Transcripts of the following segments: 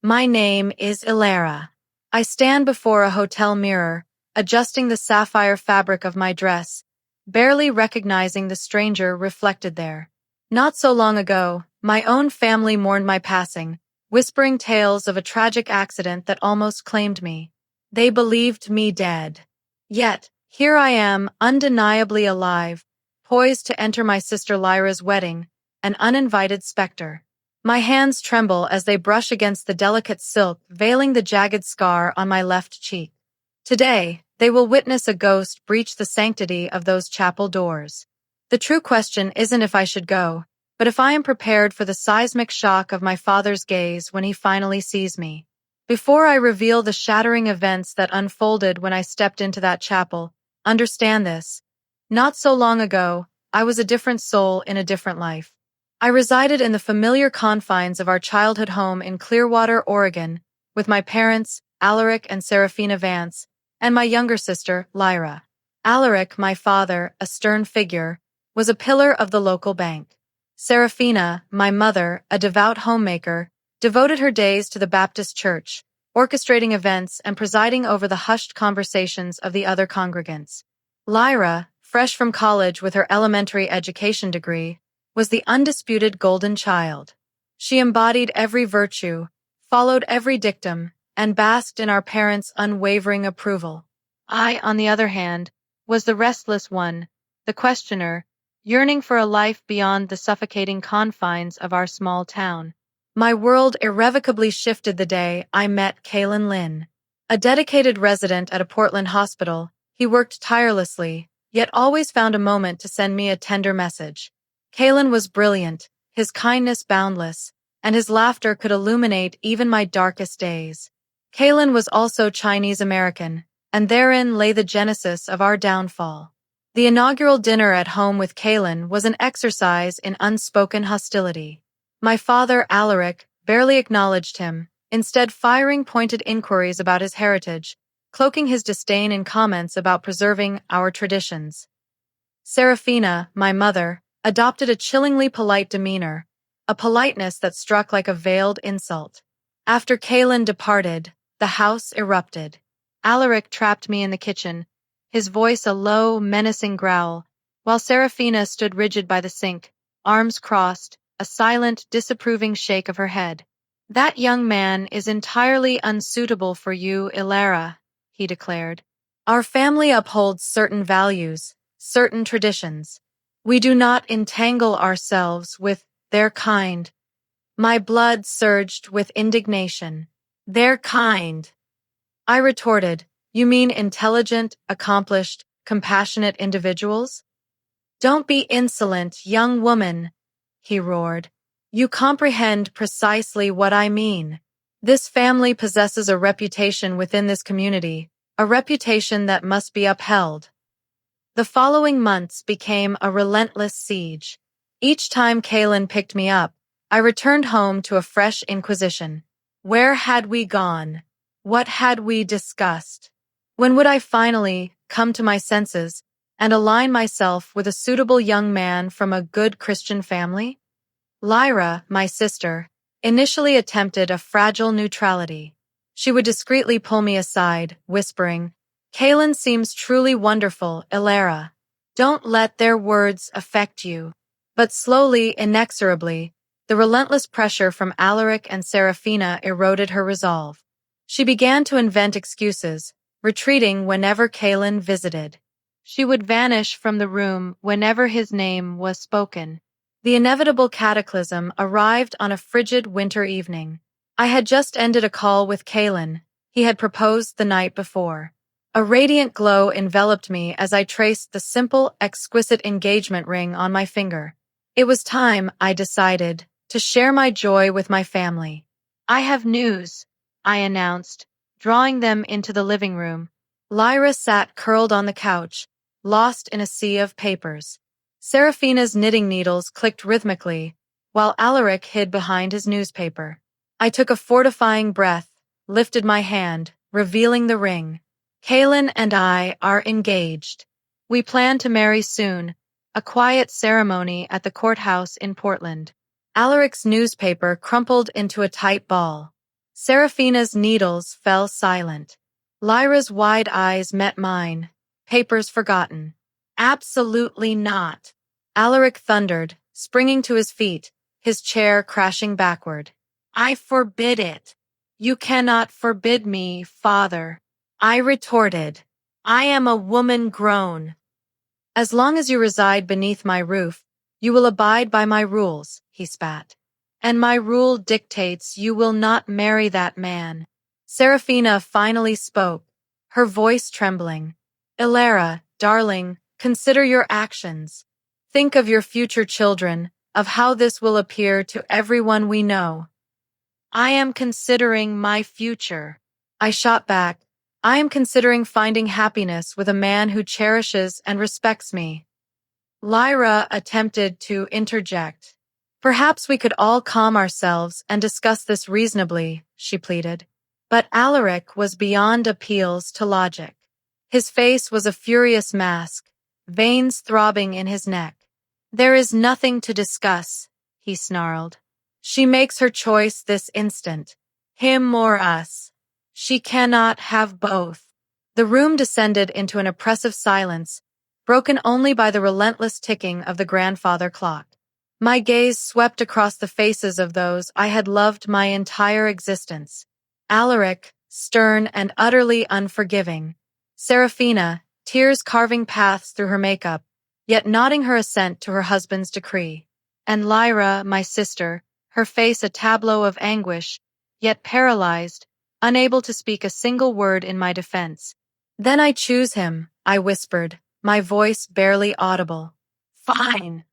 My name is Ilara. I stand before a hotel mirror, adjusting the sapphire fabric of my dress, barely recognizing the stranger reflected there. Not so long ago, my own family mourned my passing, whispering tales of a tragic accident that almost claimed me. They believed me dead. Yet, here I am, undeniably alive, poised to enter my sister Lyra's wedding, an uninvited specter. My hands tremble as they brush against the delicate silk veiling the jagged scar on my left cheek. Today, they will witness a ghost breach the sanctity of those chapel doors. The true question isn't if I should go, but if I am prepared for the seismic shock of my father's gaze when he finally sees me. Before I reveal the shattering events that unfolded when I stepped into that chapel, understand this. Not so long ago, I was a different soul in a different life. I resided in the familiar confines of our childhood home in Clearwater, Oregon, with my parents, Alaric and Serafina Vance, and my younger sister, Lyra. Alaric, my father, a stern figure, was a pillar of the local bank. Serafina, my mother, a devout homemaker, devoted her days to the Baptist church, orchestrating events and presiding over the hushed conversations of the other congregants. Lyra, fresh from college with her elementary education degree, was the undisputed golden child. She embodied every virtue, followed every dictum, and basked in our parents' unwavering approval. I, on the other hand, was the restless one, the questioner, yearning for a life beyond the suffocating confines of our small town. My world irrevocably shifted the day I met Kalen Lynn. A dedicated resident at a Portland hospital, he worked tirelessly, yet always found a moment to send me a tender message. Kalen was brilliant, his kindness boundless, and his laughter could illuminate even my darkest days. Kalen was also Chinese American, and therein lay the genesis of our downfall. The inaugural dinner at home with Kalen was an exercise in unspoken hostility. My father, Alaric, barely acknowledged him, instead firing pointed inquiries about his heritage, cloaking his disdain in comments about preserving our traditions. Serafina, my mother, adopted a chillingly polite demeanor, a politeness that struck like a veiled insult. After Kalen departed, the house erupted. Alaric trapped me in the kitchen, his voice a low, menacing growl, while Serafina stood rigid by the sink, arms crossed, a silent, disapproving shake of her head. "That young man is entirely unsuitable for you, Ilara," he declared. "Our family upholds certain values, certain traditions. We do not entangle ourselves with their kind." My blood surged with indignation. "Their kind?" I retorted. "You mean intelligent, accomplished, compassionate individuals?" "Don't be insolent, young woman," he roared. "You comprehend precisely what I mean. This family possesses a reputation within this community, a reputation that must be upheld." The following months became a relentless siege. Each time Kalen picked me up, I returned home to a fresh inquisition. Where had we gone? What had we discussed? When would I finally come to my senses and align myself with a suitable young man from a good Christian family? Lyra, my sister, initially attempted a fragile neutrality. She would discreetly pull me aside, whispering, "Kalen seems truly wonderful, Ilara. Don't let their words affect you." But slowly, inexorably, the relentless pressure from Alaric and Serafina eroded her resolve. She began to invent excuses, retreating whenever Kalen visited. She would vanish from the room whenever his name was spoken. The inevitable cataclysm arrived on a frigid winter evening. I had just ended a call with Kalen. He had proposed the night before. A radiant glow enveloped me as I traced the simple, exquisite engagement ring on my finger. It was time, I decided, to share my joy with my family. "I have news," I announced, drawing them into the living room. Lyra sat curled on the couch, lost in a sea of papers. Serafina's knitting needles clicked rhythmically, while Alaric hid behind his newspaper. I took a fortifying breath, lifted my hand, revealing the ring. "Kalen and I are engaged. We plan to marry soon, a quiet ceremony at the courthouse in Portland." Alaric's newspaper crumpled into a tight ball. Seraphina's needles fell silent. Lyra's wide eyes met mine. Papers forgotten. Absolutely not. Alaric thundered, springing to his feet, his chair crashing backward. I forbid it. You cannot forbid me, father. I retorted. I am a woman grown. As long as you reside beneath my roof, you will abide by my rules, he spat. And my rule dictates you will not marry that man. Seraphina finally spoke, her voice trembling. Ilara, darling, consider your actions. Think of your future children, of how this will appear to everyone we know. I am considering my future. I shot back. I am considering finding happiness with a man who cherishes and respects me. Lyra attempted to interject. Perhaps we could all calm ourselves and discuss this reasonably, she pleaded. But Alaric was beyond appeals to logic. His face was a furious mask, veins throbbing in his neck. There is nothing to discuss, he snarled. She makes her choice this instant. Him or us. She cannot have both. The room descended into an oppressive silence, broken only by the relentless ticking of the grandfather clock. My gaze swept across the faces of those I had loved my entire existence. Alaric, stern and utterly unforgiving. Seraphina, tears carving paths through her makeup, yet nodding her assent to her husband's decree. And Lyra, my sister, her face a tableau of anguish, yet paralyzed, unable to speak a single word in my defense. Then I choose him, I whispered, my voice barely audible. Fine.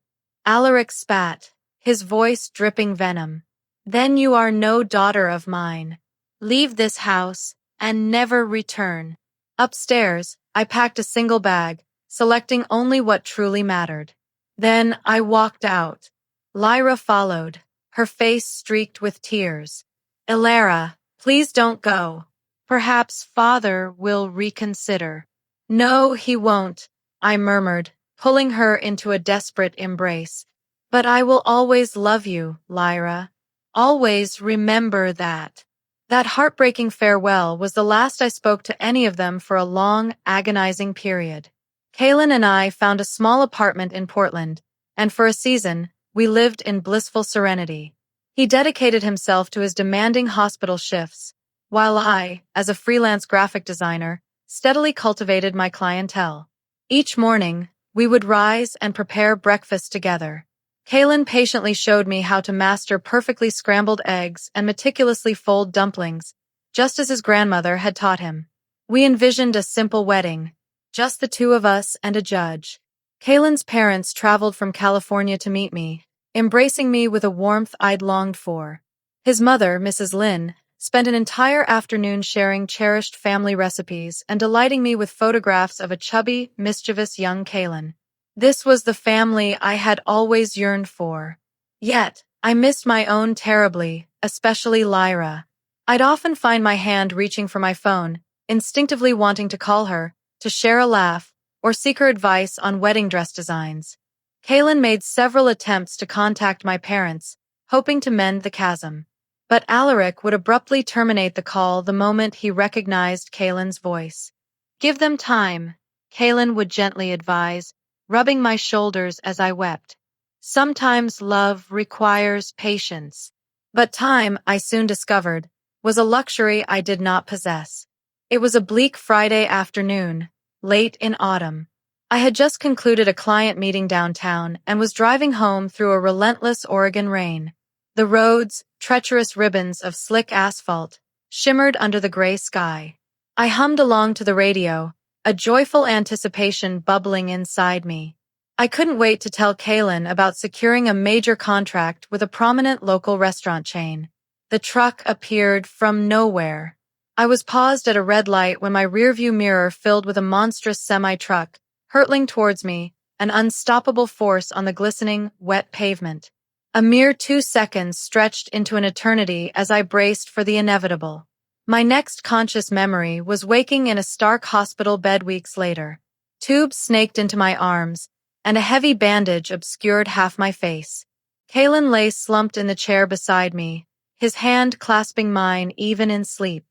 Alaric spat, his voice dripping venom. Then you are no daughter of mine. Leave this house, and never return. Upstairs, I packed a single bag, selecting only what truly mattered. Then I walked out. Lyra followed, her face streaked with tears. Ilara, please don't go. Perhaps father will reconsider. No, he won't, I murmured, pulling her into a desperate embrace. But I will always love you, Lyra. Always remember that. That heartbreaking farewell was the last I spoke to any of them for a long, agonizing period. Kaylin and I found a small apartment in Portland, and for a season, we lived in blissful serenity. He dedicated himself to his demanding hospital shifts, while I, as a freelance graphic designer, steadily cultivated my clientele. Each morning, we would rise and prepare breakfast together. Kaylin patiently showed me how to master perfectly scrambled eggs and meticulously fold dumplings, just as his grandmother had taught him. We envisioned a simple wedding, just the two of us and a judge. Kaylin's parents traveled from California to meet me, embracing me with a warmth I'd longed for. His mother, Mrs. Lynn, spent an entire afternoon sharing cherished family recipes and delighting me with photographs of a chubby, mischievous young Kaylin. This was the family I had always yearned for. Yet, I missed my own terribly, especially Lyra. I'd often find my hand reaching for my phone, instinctively wanting to call her, to share a laugh, or seek her advice on wedding dress designs. Kaylin made several attempts to contact my parents, hoping to mend the chasm. But Alaric would abruptly terminate the call the moment he recognized Kaylin's voice. Give them time, Kaylin would gently advise, rubbing my shoulders as I wept. Sometimes love requires patience. But time, I soon discovered, was a luxury I did not possess. It was a bleak Friday afternoon, late in autumn. I had just concluded a client meeting downtown and was driving home through a relentless Oregon rain. The roads, treacherous ribbons of slick asphalt, shimmered under the gray sky. I hummed along to the radio, a joyful anticipation bubbling inside me. I couldn't wait to tell Kaylin about securing a major contract with a prominent local restaurant chain. The truck appeared from nowhere. I was paused at a red light when my rearview mirror filled with a monstrous semi-truck, hurtling towards me, an unstoppable force on the glistening, wet pavement. A mere 2 seconds stretched into an eternity as I braced for the inevitable. My next conscious memory was waking in a stark hospital bed weeks later. Tubes snaked into my arms, and a heavy bandage obscured half my face. Kaylin lay slumped in the chair beside me, his hand clasping mine even in sleep.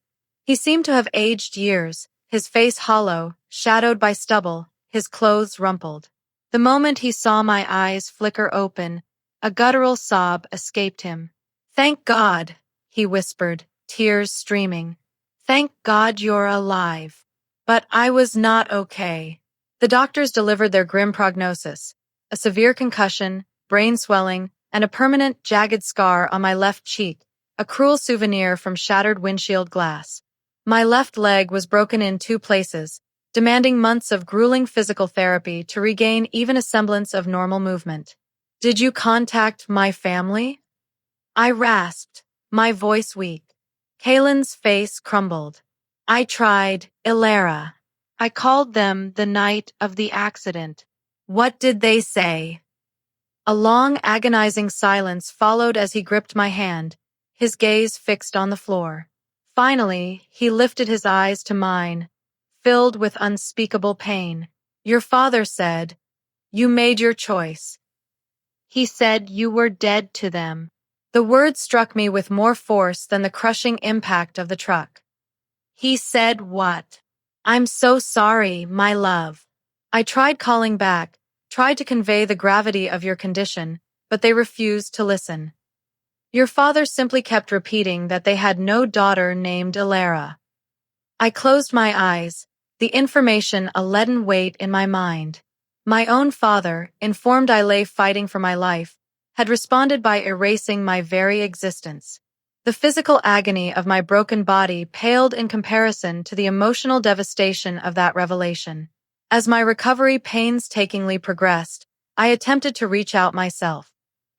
He seemed to have aged years, his face hollow, shadowed by stubble, his clothes rumpled. The moment he saw my eyes flicker open, a guttural sob escaped him. "Thank God," he whispered, tears streaming. "Thank God you're alive." But I was not okay. The doctors delivered their grim prognosis: a severe concussion, brain swelling, and a permanent, jagged scar on my left cheek, a cruel souvenir from shattered windshield glass. My left leg was broken in 2 places, demanding months of grueling physical therapy to regain even a semblance of normal movement. "Did you contact my family?" I rasped, my voice weak. Kalen's face crumbled. "I tried, Ilara. I called them the night of the accident." "What did they say?" A long, agonizing silence followed as he gripped my hand, his gaze fixed on the floor. Finally, he lifted his eyes to mine, filled with unspeakable pain. "Your father said, you made your choice. He said you were dead to them." The word struck me with more force than the crushing impact of the truck. "He said what?" "I'm so sorry, my love." I tried calling back, tried to convey the gravity of your condition, but they refused to listen. "Your father simply kept repeating that they had no daughter named Ilara." I closed my eyes, the information a leaden weight in my mind. My own father, informed I lay fighting for my life, had responded by erasing my very existence. The physical agony of my broken body paled in comparison to the emotional devastation of that revelation. As my recovery painstakingly progressed, I attempted to reach out myself.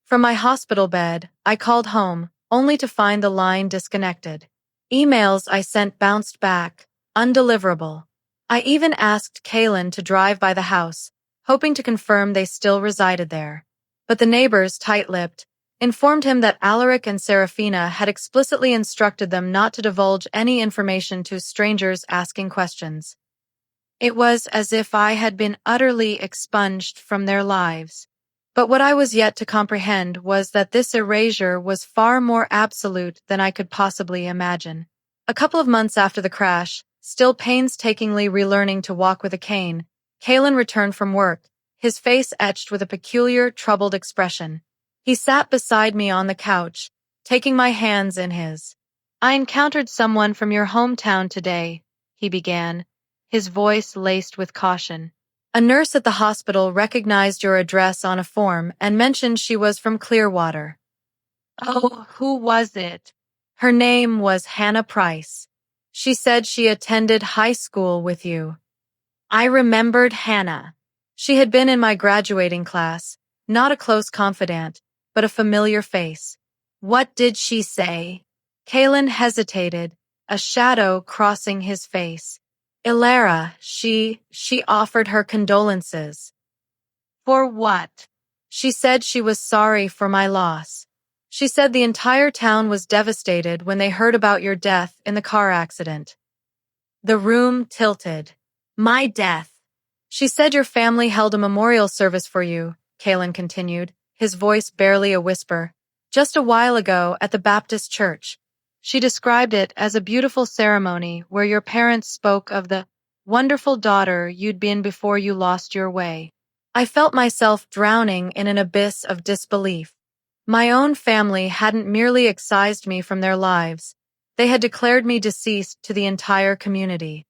From my hospital bed, I called home, only to find the line disconnected. Emails I sent bounced back, undeliverable. I even asked Kalen to drive by the house, hoping to confirm they still resided there. But the neighbors, tight-lipped, informed him that Alaric and Serafina had explicitly instructed them not to divulge any information to strangers asking questions. It was as if I had been utterly expunged from their lives. But what I was yet to comprehend was that this erasure was far more absolute than I could possibly imagine. A couple of months after the crash, still painstakingly relearning to walk with a cane, Kalen returned from work, his face etched with a peculiar, troubled expression. He sat beside me on the couch, taking my hands in his. "I encountered someone from your hometown today," he began, his voice laced with caution. "A nurse at the hospital recognized your address on a form and mentioned she was from Clearwater." "Oh, who was it?" "Her name was Hannah Price. She said she attended high school with you." I remembered Hannah. She had been in my graduating class, not a close confidant, but a familiar face. "What did she say?" Kalen hesitated, a shadow crossing his face. "Ilara, she offered her condolences." "For what?" "She said she was sorry for my loss. She said the entire town was devastated when they heard about your death in the car accident." The room tilted. "My death." "She said your family held a memorial service for you," Kalen continued, his voice barely a whisper, "just a while ago at the Baptist church. She described it as a beautiful ceremony where your parents spoke of the wonderful daughter you'd been before you lost your way." I felt myself drowning in an abyss of disbelief. My own family hadn't merely excised me from their lives. They had declared me deceased to the entire community.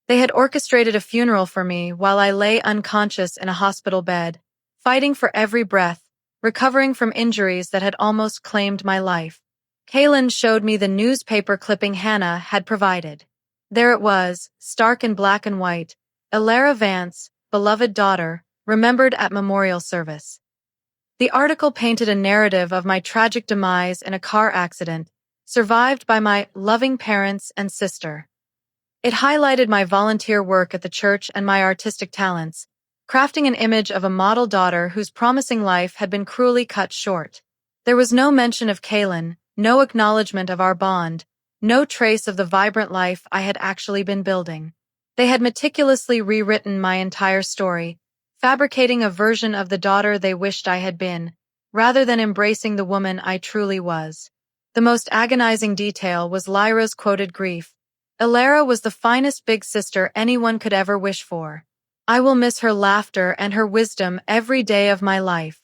They had orchestrated a funeral for me while I lay unconscious in a hospital bed, fighting for every breath, recovering from injuries that had almost claimed my life. Kalen showed me the newspaper clipping Hannah had provided. There it was, stark in black and white, Ilara Vance, beloved daughter, remembered at memorial service. The article painted a narrative of my tragic demise in a car accident, survived by my loving parents and sister. It highlighted my volunteer work at the church and my artistic talents, crafting an image of a model daughter whose promising life had been cruelly cut short. There was no mention of Kalen, no acknowledgement of our bond, no trace of the vibrant life I had actually been building. They had meticulously rewritten my entire story, fabricating a version of the daughter they wished I had been, rather than embracing the woman I truly was. The most agonizing detail was Lyra's quoted grief. Elara was the finest big sister anyone could ever wish for. I will miss her laughter and her wisdom every day of my life.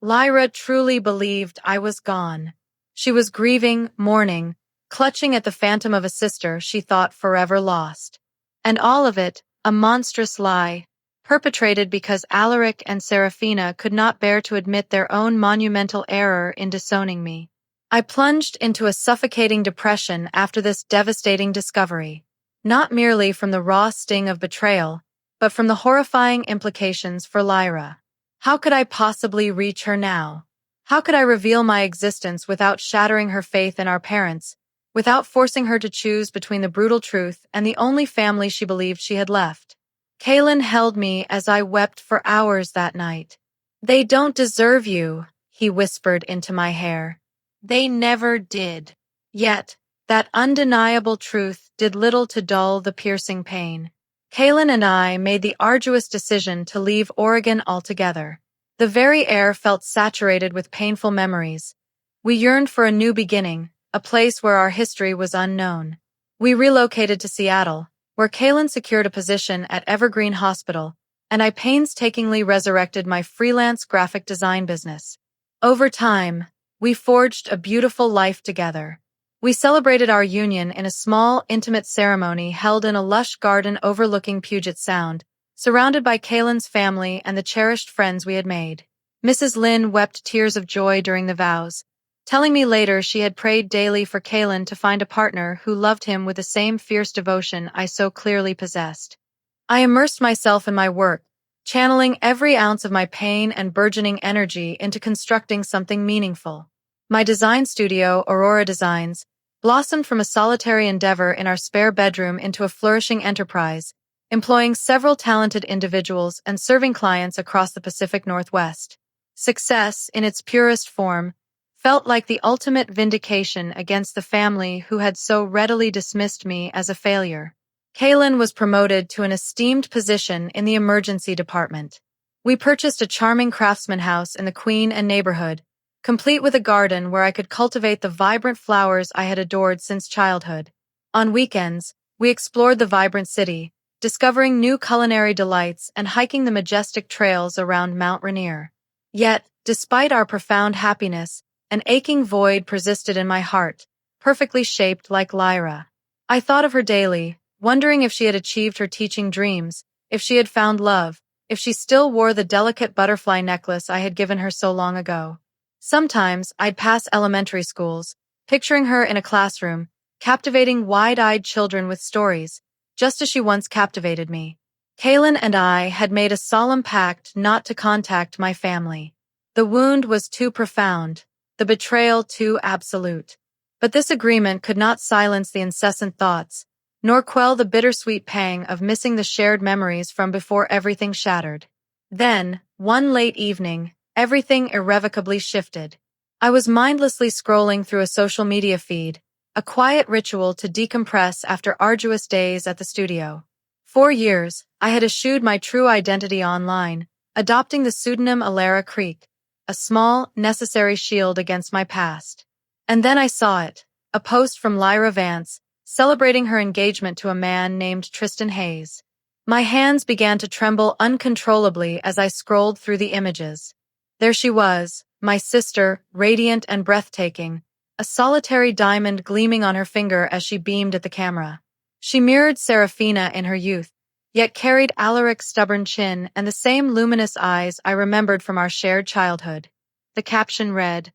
Lyra truly believed I was gone. She was grieving, mourning, clutching at the phantom of a sister she thought forever lost. And all of it, a monstrous lie, perpetrated because Alaric and Serafina could not bear to admit their own monumental error in disowning me. I plunged into a suffocating depression after this devastating discovery, not merely from the raw sting of betrayal, but from the horrifying implications for Lyra. How could I possibly reach her now? How could I reveal my existence without shattering her faith in our parents, without forcing her to choose between the brutal truth and the only family she believed she had left? Kaylin held me as I wept for hours that night. "They don't deserve you," he whispered into my hair. "They never did." Yet, that undeniable truth did little to dull the piercing pain. Kaylin and I made the arduous decision to leave Oregon altogether. The very air felt saturated with painful memories. We yearned for a new beginning, a place where our history was unknown. We relocated to Seattle, where Kaylin secured a position at Evergreen Hospital, and I painstakingly resurrected my freelance graphic design business. Over time, we forged a beautiful life together. We celebrated our union in a small, intimate ceremony held in a lush garden overlooking Puget Sound, surrounded by Kaylin's family and the cherished friends we had made. Mrs. Lynn wept tears of joy during the vows, telling me later she had prayed daily for Kaylin to find a partner who loved him with the same fierce devotion I so clearly possessed. I immersed myself in my work, channeling every ounce of my pain and burgeoning energy into constructing something meaningful. My design studio, Aurora Designs, blossomed from a solitary endeavor in our spare bedroom into a flourishing enterprise, employing several talented individuals and serving clients across the Pacific Northwest. Success, in its purest form, felt like the ultimate vindication against the family who had so readily dismissed me as a failure. Kaylin was promoted to an esteemed position in the emergency department. We purchased a charming craftsman house in the Queen and neighborhood, complete with a garden where I could cultivate the vibrant flowers I had adored since childhood. On weekends, we explored the vibrant city, discovering new culinary delights and hiking the majestic trails around Mount Rainier. Yet, despite our profound happiness, an aching void persisted in my heart, perfectly shaped like Lyra. I thought of her daily, wondering if she had achieved her teaching dreams, if she had found love, if she still wore the delicate butterfly necklace I had given her so long ago. Sometimes I'd pass elementary schools, picturing her in a classroom, captivating wide-eyed children with stories, just as she once captivated me. Kaylin and I had made a solemn pact not to contact my family. The wound was too profound, the betrayal too absolute. But this agreement could not silence the incessant thoughts, nor quell the bittersweet pang of missing the shared memories from before everything shattered. Then, one late evening, everything irrevocably shifted. I was mindlessly scrolling through a social media feed, a quiet ritual to decompress after arduous days at the studio. For years, I had eschewed my true identity online, adopting the pseudonym Alara Creek, a small, necessary shield against my past. And then I saw it, a post from Lyra Vance, celebrating her engagement to a man named Tristan Hayes. My hands began to tremble uncontrollably as I scrolled through the images. There she was, my sister, radiant and breathtaking, a solitary diamond gleaming on her finger as she beamed at the camera. She mirrored Serafina in her youth, yet carried Alaric's stubborn chin and the same luminous eyes I remembered from our shared childhood. The caption read,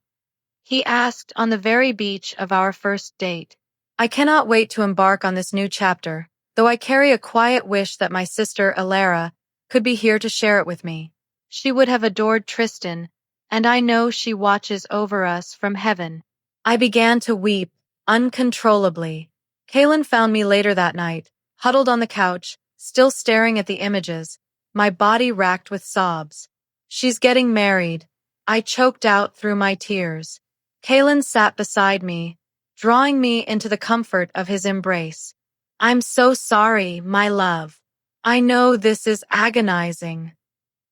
"He asked on the very beach of our first date." I cannot wait to embark on this new chapter, though I carry a quiet wish that my sister, Alara, could be here to share it with me. She would have adored Tristan, and I know she watches over us from heaven. I began to weep, uncontrollably. Kaylin found me later that night, huddled on the couch, still staring at the images, my body racked with sobs. "She's getting married," I choked out through my tears. Kaylin sat beside me, drawing me into the comfort of his embrace. "I'm so sorry, my love. I know this is agonizing."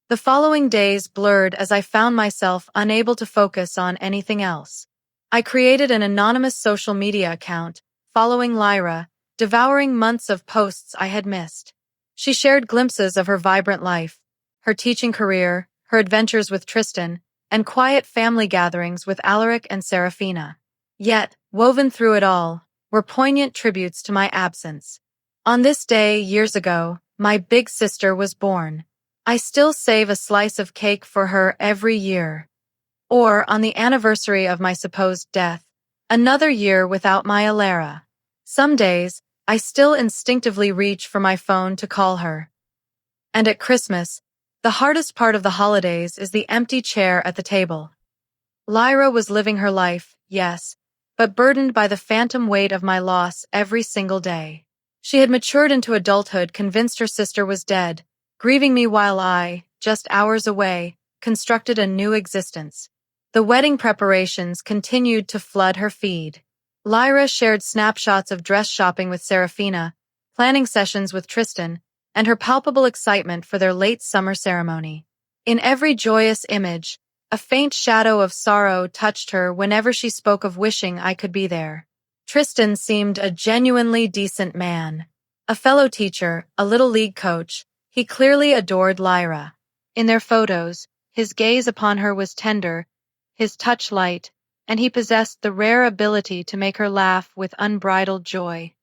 The following days blurred as I found myself unable to focus on anything else. I created an anonymous social media account, following Lyra, devouring months of posts I had missed. She shared glimpses of her vibrant life, her teaching career, her adventures with Tristan, and quiet family gatherings with Alaric and Serafina. Yet, woven through it all, were poignant tributes to my absence. On this day, years ago, my big sister was born. I still save a slice of cake for her every year. Or, on the anniversary of my supposed death, another year without my Alara. Some days, I still instinctively reach for my phone to call her. And at Christmas, the hardest part of the holidays is the empty chair at the table. Lyra was living her life, yes, but burdened by the phantom weight of my loss every single day. She had matured into adulthood, convinced her sister was dead, grieving me while I, just hours away, constructed a new existence. The wedding preparations continued to flood her feed. Lyra shared snapshots of dress shopping with Serafina, planning sessions with Tristan, and her palpable excitement for their late summer ceremony. In every joyous image, a faint shadow of sorrow touched her whenever she spoke of wishing I could be there. Tristan seemed a genuinely decent man. A fellow teacher, a little league coach, he clearly adored Lyra. In their photos, his gaze upon her was tender, his touch light, and he possessed the rare ability to make her laugh with unbridled joy.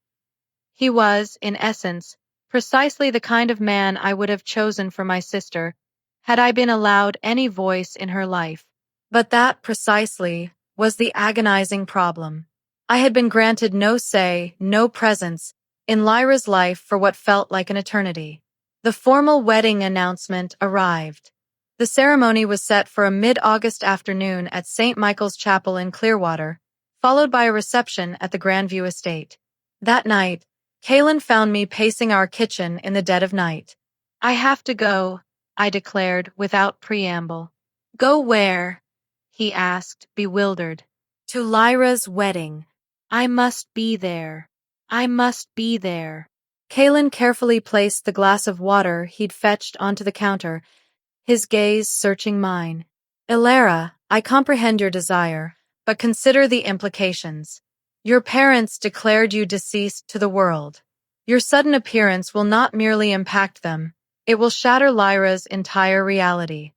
He was, in essence, precisely the kind of man I would have chosen for my sister, had I been allowed any voice in her life. But that, precisely, was the agonizing problem. I had been granted no say, no presence, in Lyra's life for what felt like an eternity. The formal wedding announcement arrived. The ceremony was set for a mid-August afternoon at St. Michael's Chapel in Clearwater, followed by a reception at the Grandview Estate. That night, Kaylin found me pacing our kitchen in the dead of night. "I have to go," I declared without preamble. "Go where?" he asked, bewildered. "To Lyra's wedding. I must be there. I must be there." Kaylin carefully placed the glass of water he'd fetched onto the counter, his gaze searching mine. "Ilara, I comprehend your desire, but consider the implications. Your parents declared you deceased to the world. Your sudden appearance will not merely impact them, it will shatter Lyra's entire reality.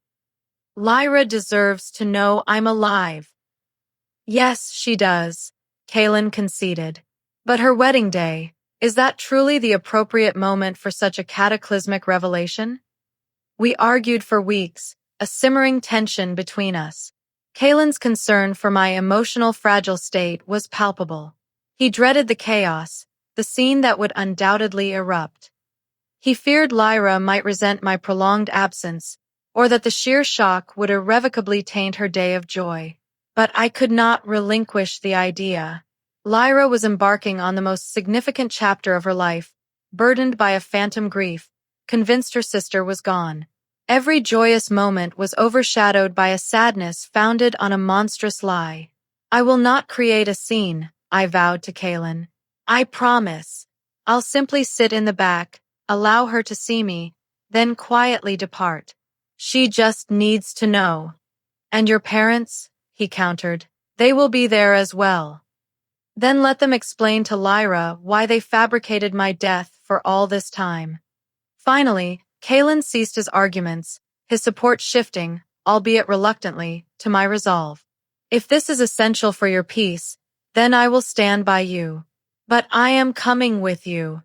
Lyra deserves to know I'm alive." "Yes, she does," Kaylin conceded. "But her wedding day, is that truly the appropriate moment for such a cataclysmic revelation?" We argued for weeks, a simmering tension between us. Kaylin's concern for my emotional fragile state was palpable. He dreaded the chaos, the scene that would undoubtedly erupt. He feared Lyra might resent my prolonged absence, or that the sheer shock would irrevocably taint her day of joy. But I could not relinquish the idea. Lyra was embarking on the most significant chapter of her life, burdened by a phantom grief, convinced her sister was gone. Every joyous moment was overshadowed by a sadness founded on a monstrous lie. "I will not create a scene," I vowed to Kaylin. "I promise. I'll simply sit in the back, allow her to see me, then quietly depart. She just needs to know." "And your parents?" he countered. "They will be there as well. Then let them explain to Lyra why they fabricated my death for all this time." Finally, Kaylin ceased his arguments, his support shifting, albeit reluctantly, to my resolve. "If this is essential for your peace, then I will stand by you. But I am coming with you."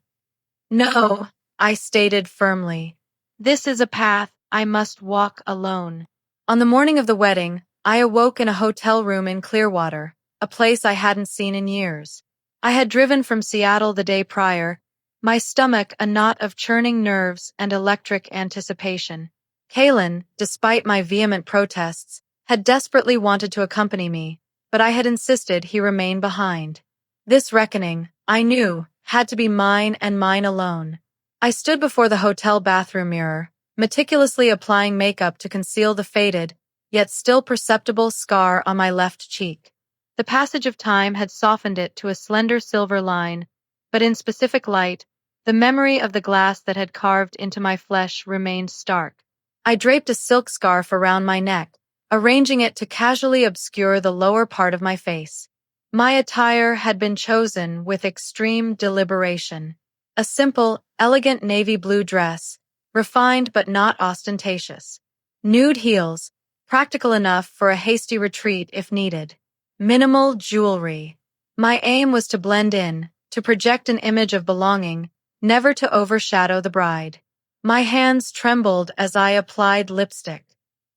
"No," I stated firmly. "This is a path I must walk alone." On the morning of the wedding, I awoke in a hotel room in Clearwater, a place I hadn't seen in years. I had driven from Seattle the day prior, my stomach a knot of churning nerves and electric anticipation. Kaylin, despite my vehement protests, had desperately wanted to accompany me, but I had insisted he remain behind. This reckoning, I knew, had to be mine and mine alone. I stood before the hotel bathroom mirror, meticulously applying makeup to conceal the faded, yet still perceptible scar on my left cheek. The passage of time had softened it to a slender silver line, but in specific light, the memory of the glass that had carved into my flesh remained stark. I draped a silk scarf around my neck, arranging it to casually obscure the lower part of my face. My attire had been chosen with extreme deliberation. A simple, elegant navy blue dress, refined but not ostentatious. Nude heels, practical enough for a hasty retreat if needed. Minimal jewelry. My aim was to blend in, to project an image of belonging, never to overshadow the bride. My hands trembled as I applied lipstick.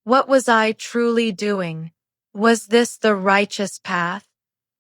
What was I truly doing? Was this the righteous path?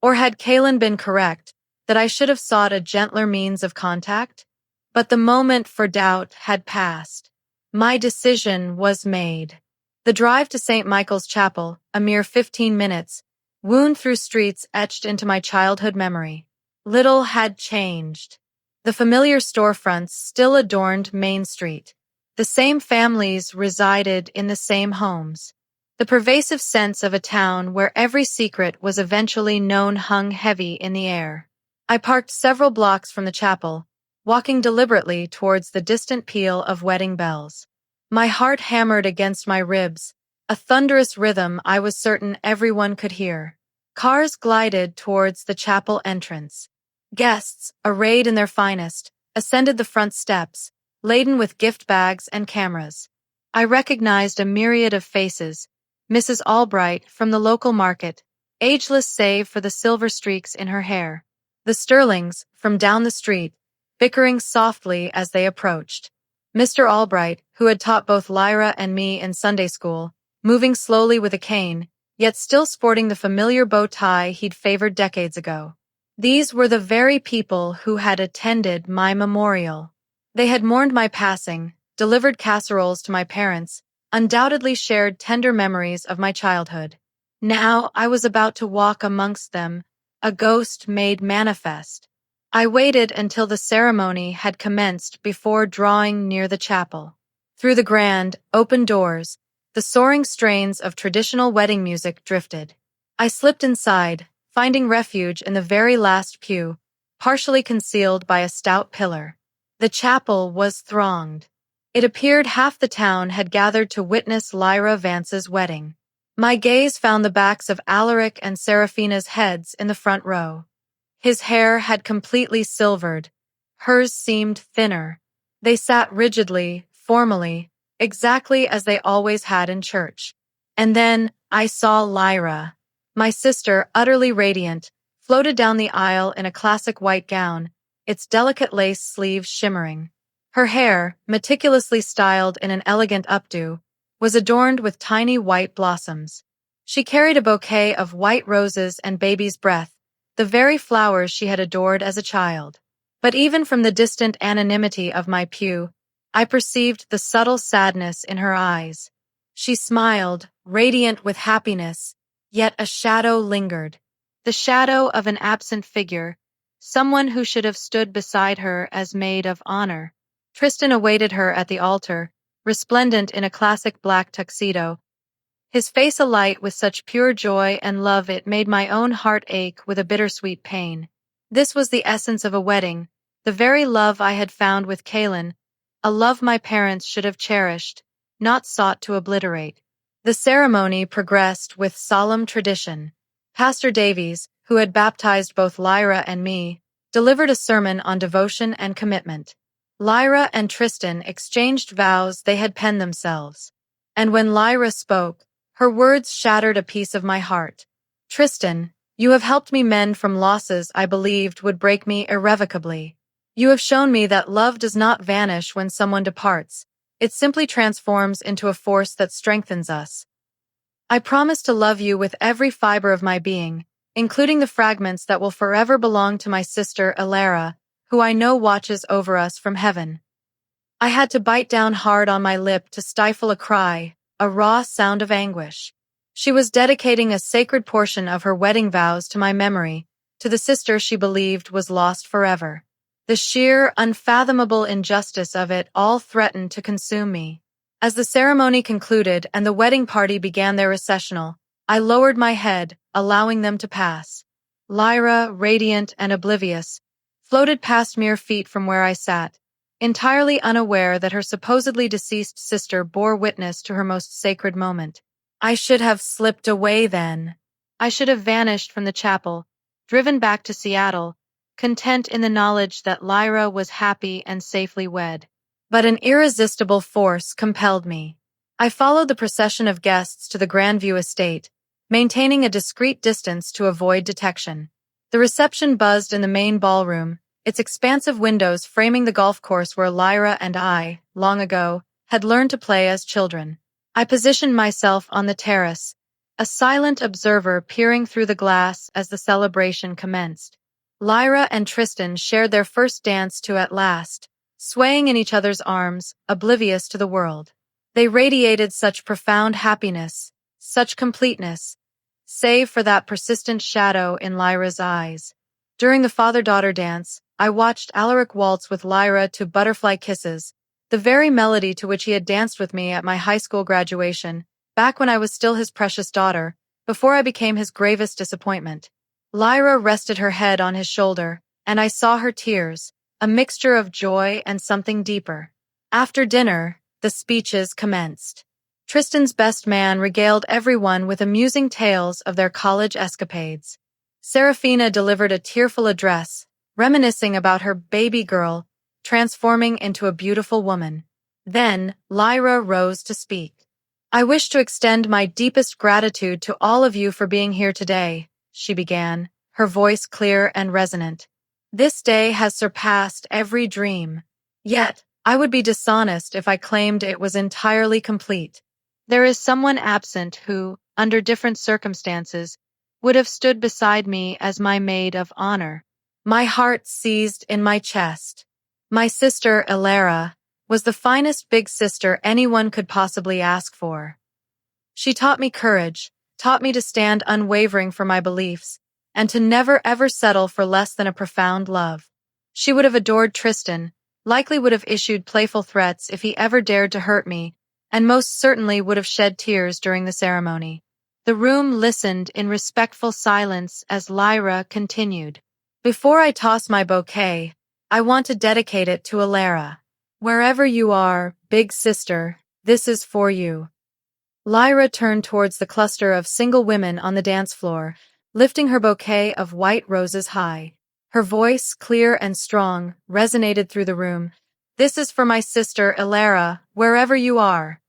Or had Kaylin been correct, that I should have sought a gentler means of contact? But the moment for doubt had passed. My decision was made. The drive to St. Michael's Chapel, a mere 15 minutes, wound through streets etched into my childhood memory. Little had changed. The familiar storefronts still adorned Main Street. The same families resided in the same homes. The pervasive sense of a town where every secret was eventually known hung heavy in the air. I parked several blocks from the chapel, walking deliberately towards the distant peal of wedding bells. My heart hammered against my ribs, a thunderous rhythm I was certain everyone could hear. Cars glided towards the chapel entrance. Guests, arrayed in their finest, ascended the front steps, laden with gift bags and cameras. I recognized a myriad of faces. Mrs. Albright from the local market, ageless save for the silver streaks in her hair. The Sterlings, from down the street, bickering softly as they approached. Mr. Albright, who had taught both Lyra and me in Sunday school, moving slowly with a cane, yet still sporting the familiar bow tie he'd favored decades ago. These were the very people who had attended my memorial. They had mourned my passing, delivered casseroles to my parents, undoubtedly shared tender memories of my childhood. Now I was about to walk amongst them, a ghost made manifest. I waited until the ceremony had commenced before drawing near the chapel. Through the grand, open doors, the soaring strains of traditional wedding music drifted. I slipped inside, finding refuge in the very last pew, partially concealed by a stout pillar. The chapel was thronged. It appeared half the town had gathered to witness Lyra Vance's wedding. My gaze found the backs of Alaric and Seraphina's heads in the front row. His hair had completely silvered. Hers seemed thinner. They sat rigidly, formally, exactly as they always had in church. And then I saw Lyra. My sister, utterly radiant, floated down the aisle in a classic white gown, its delicate lace sleeves shimmering. Her hair, meticulously styled in an elegant updo, was adorned with tiny white blossoms. She carried a bouquet of white roses and baby's breath, the very flowers she had adored as a child. But even from the distant anonymity of my pew, I perceived the subtle sadness in her eyes. She smiled, radiant with happiness, yet a shadow lingered. The shadow of an absent figure, someone who should have stood beside her as maid of honor. Tristan awaited her at the altar, resplendent in a classic black tuxedo, his face alight with such pure joy and love it made my own heart ache with a bittersweet pain. This was the essence of a wedding, the very love I had found with Kaylin, a love my parents should have cherished, not sought to obliterate. The ceremony progressed with solemn tradition. Pastor Davies, who had baptized both Lyra and me, delivered a sermon on devotion and commitment. Lyra and Tristan exchanged vows they had penned themselves. And when Lyra spoke, her words shattered a piece of my heart. Tristan, you have helped me mend from losses I believed would break me irrevocably. You have shown me that love does not vanish when someone departs. It simply transforms into a force that strengthens us. I promise to love you with every fiber of my being, including the fragments that will forever belong to my sister Elara, who I know watches over us from heaven. I had to bite down hard on my lip to stifle a cry, a raw sound of anguish. She was dedicating a sacred portion of her wedding vows to my memory, to the sister she believed was lost forever. The sheer, unfathomable injustice of it all threatened to consume me. As the ceremony concluded and the wedding party began their recessional, I lowered my head, allowing them to pass. Lyra, radiant and oblivious, floated past mere feet from where I sat, entirely unaware that her supposedly deceased sister bore witness to her most sacred moment. I should have slipped away then. I should have vanished from the chapel, driven back to Seattle, content in the knowledge that Lyra was happy and safely wed. But an irresistible force compelled me. I followed the procession of guests to the Grandview estate, maintaining a discreet distance to avoid detection. The reception buzzed in the main ballroom, its expansive windows framing the golf course where Lyra and I, long ago, had learned to play as children. I positioned myself on the terrace, a silent observer peering through the glass as the celebration commenced. Lyra and Tristan shared their first dance to At Last, swaying in each other's arms, oblivious to the world. They radiated such profound happiness, such completeness, save for that persistent shadow in Lyra's eyes. During the father-daughter dance, I watched Alaric waltz with Lyra to Butterfly Kisses, the very melody to which he had danced with me at my high school graduation, back when I was still his precious daughter, before I became his gravest disappointment. Lyra rested her head on his shoulder, and I saw her tears, a mixture of joy and something deeper. After dinner, the speeches commenced. Tristan's best man regaled everyone with amusing tales of their college escapades. Serafina delivered a tearful address, reminiscing about her baby girl, transforming into a beautiful woman. Then, Lyra rose to speak. I wish to extend my deepest gratitude to all of you for being here today, she began, her voice clear and resonant. This day has surpassed every dream. Yet, I would be dishonest if I claimed it was entirely complete. There is someone absent who, under different circumstances, would have stood beside me as my maid of honor. My heart seized in my chest. My sister, Elara, was the finest big sister anyone could possibly ask for. She taught me courage, taught me to stand unwavering for my beliefs, and to never ever settle for less than a profound love. She would have adored Tristan, likely would have issued playful threats if he ever dared to hurt me, and most certainly would have shed tears during the ceremony. The room listened in respectful silence as Lyra continued. Before I toss my bouquet, I want to dedicate it to Elara. Wherever you are, big sister, this is for you. Lyra turned towards the cluster of single women on the dance floor, lifting her bouquet of white roses high. Her voice, clear and strong, resonated through the room. This is for my sister Elara, wherever you are.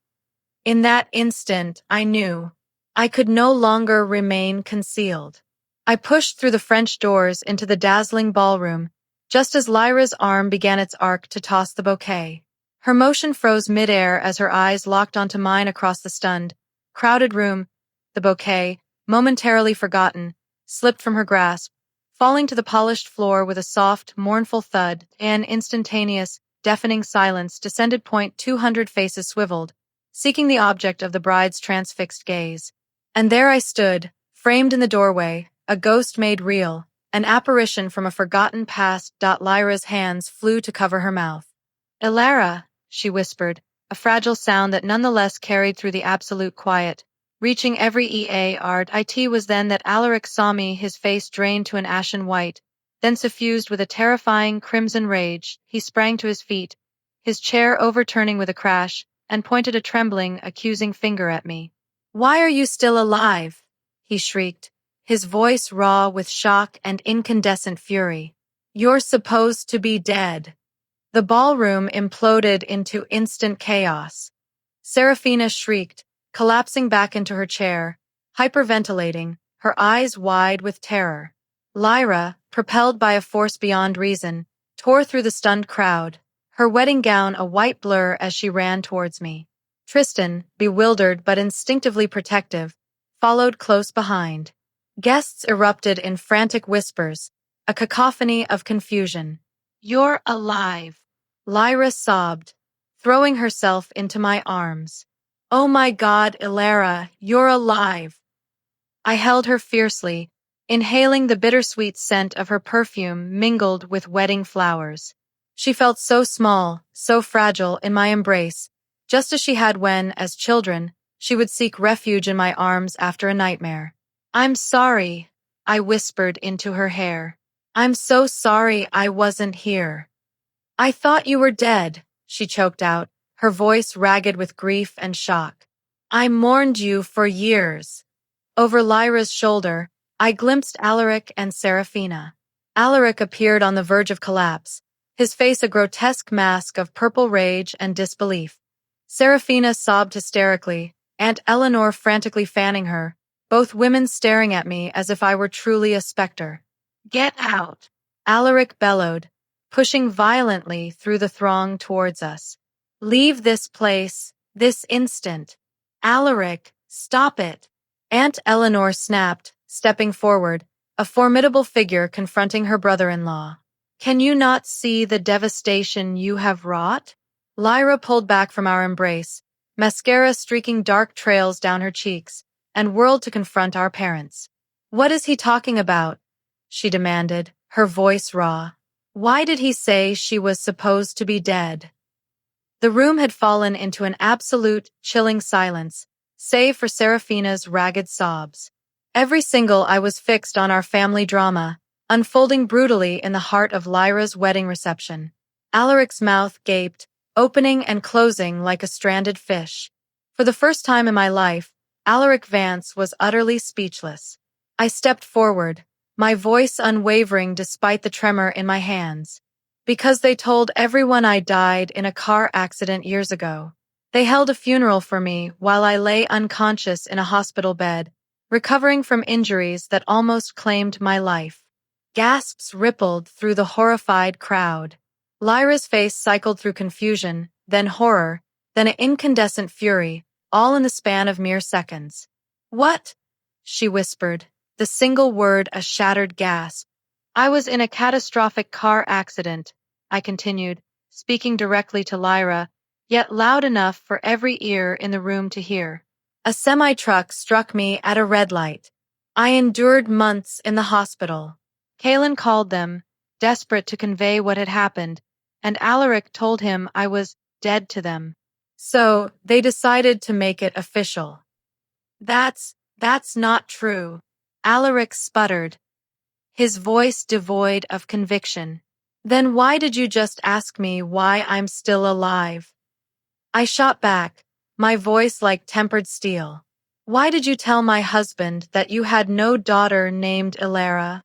In that instant, I knew. I could no longer remain concealed. I pushed through the French doors into the dazzling ballroom, just as Lyra's arm began its arc to toss the bouquet. Her motion froze midair as her eyes locked onto mine across the stunned, crowded room. The bouquet, momentarily forgotten, slipped from her grasp, falling to the polished floor with a soft, mournful thud. An instantaneous, deafening silence descended. 200 faces swiveled, seeking the object of the bride's transfixed gaze. And there I stood, framed in the doorway, a ghost made real, an apparition from a forgotten past. Lyra's hands flew to cover her mouth. Elara, she whispered, a fragile sound that nonetheless carried through the absolute quiet. Reaching every it was then that Alaric saw me, his face drained to an ashen white, then suffused with a terrifying crimson rage. He sprang to his feet, his chair overturning with a crash, and pointed a trembling, accusing finger at me. Why are you still alive? He shrieked, his voice raw with shock and incandescent fury. You're supposed to be dead. The ballroom imploded into instant chaos. Serafina shrieked, collapsing back into her chair, hyperventilating, her eyes wide with terror. Lyra, propelled by a force beyond reason, tore through the stunned crowd, her wedding gown a white blur as she ran towards me. Tristan, bewildered but instinctively protective, followed close behind. Guests erupted in frantic whispers, a cacophony of confusion. You're alive, Lyra sobbed, throwing herself into my arms. Oh my God, Elara, you're alive. I held her fiercely, inhaling the bittersweet scent of her perfume mingled with wedding flowers. She felt so small, so fragile in my embrace, just as she had when, as children, she would seek refuge in my arms after a nightmare. I'm sorry, I whispered into her hair. I'm so sorry I wasn't here. I thought you were dead, she choked out, her voice ragged with grief and shock. I mourned you for years. Over Lyra's shoulder, I glimpsed Alaric and Seraphina. Alaric appeared on the verge of collapse, his face a grotesque mask of purple rage and disbelief. Seraphina sobbed hysterically, Aunt Eleanor frantically fanning her, both women staring at me as if I were truly a specter. Get out! Alaric bellowed, pushing violently through the throng towards us. Leave this place, this instant. Alaric, stop it! Aunt Eleanor snapped, stepping forward, a formidable figure confronting her brother-in-law. Can you not see the devastation you have wrought? Lyra pulled back from our embrace, mascara streaking dark trails down her cheeks, and whirled to confront our parents. What is he talking about? She demanded, her voice raw. Why did he say she was supposed to be dead? The room had fallen into an absolute, chilling silence, save for Seraphina's ragged sobs. Every single eye was fixed on our family drama, unfolding brutally in the heart of Lyra's wedding reception. Alaric's mouth gaped, opening and closing like a stranded fish. For the first time in my life, Alaric Vance was utterly speechless. I stepped forward, my voice unwavering despite the tremor in my hands. Because they told everyone I died in a car accident years ago. They held a funeral for me while I lay unconscious in a hospital bed, recovering from injuries that almost claimed my life. Gasps rippled through the horrified crowd. Lyra's face cycled through confusion, then horror, then an incandescent fury, all in the span of mere seconds. What? She whispered, the single word a shattered gasp. I was in a catastrophic car accident, I continued, speaking directly to Lyra, yet loud enough for every ear in the room to hear. A semi-truck struck me at a red light. I endured months in the hospital. Kaelin called them, desperate to convey what had happened, and Alaric told him I was dead to them. So, they decided to make it official. That's not true. Alaric sputtered, his voice devoid of conviction. Then why did you just ask me why I'm still alive? I shot back, my voice like tempered steel. Why did you tell my husband that you had no daughter named Ilara?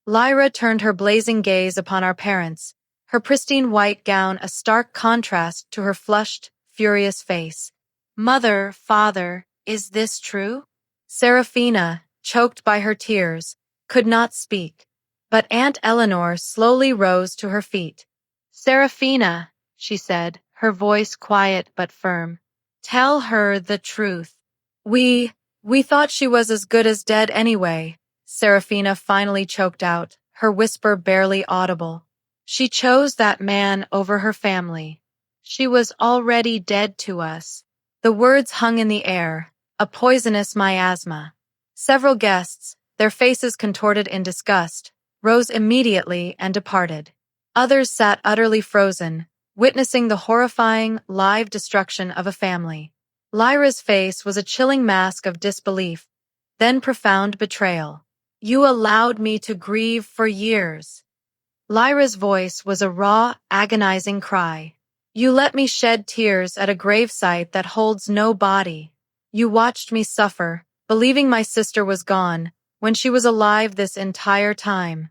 Lyra turned her blazing gaze upon our parents, her pristine white gown a stark contrast to her flushed, furious face. Mother, father, is this true? Seraphina, choked by her tears, could not speak, but Aunt Eleanor slowly rose to her feet. Seraphina, she said, her voice quiet but firm. Tell her the truth. We thought she was as good as dead anyway, Seraphina finally choked out, her whisper barely audible. She chose that man over her family. She was already dead to us. The words hung in the air, a poisonous miasma. Several guests, their faces contorted in disgust, rose immediately and departed. Others sat utterly frozen, witnessing the horrifying, live destruction of a family. Lyra's face was a chilling mask of disbelief, then profound betrayal. You allowed me to grieve for years. Lyra's voice was a raw, agonizing cry. You let me shed tears at a gravesite that holds no body. You watched me suffer, believing my sister was gone, when she was alive this entire time.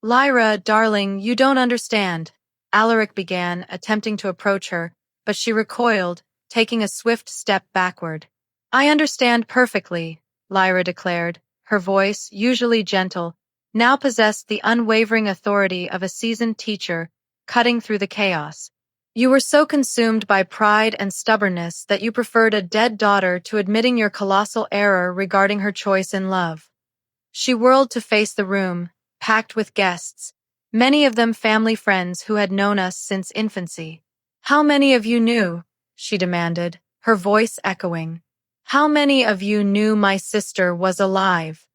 Lyra, darling, you don't understand. Alaric began, attempting to approach her, but she recoiled, taking a swift step backward. I understand perfectly, Lyra declared, her voice, usually gentle, now possessed the unwavering authority of a seasoned teacher, cutting through the chaos. You were so consumed by pride and stubbornness that you preferred a dead daughter to admitting your colossal error regarding her choice in love. She whirled to face the room, packed with guests, many of them family friends who had known us since infancy. How many of you knew? She demanded, her voice echoing. How many of you knew my sister was alive?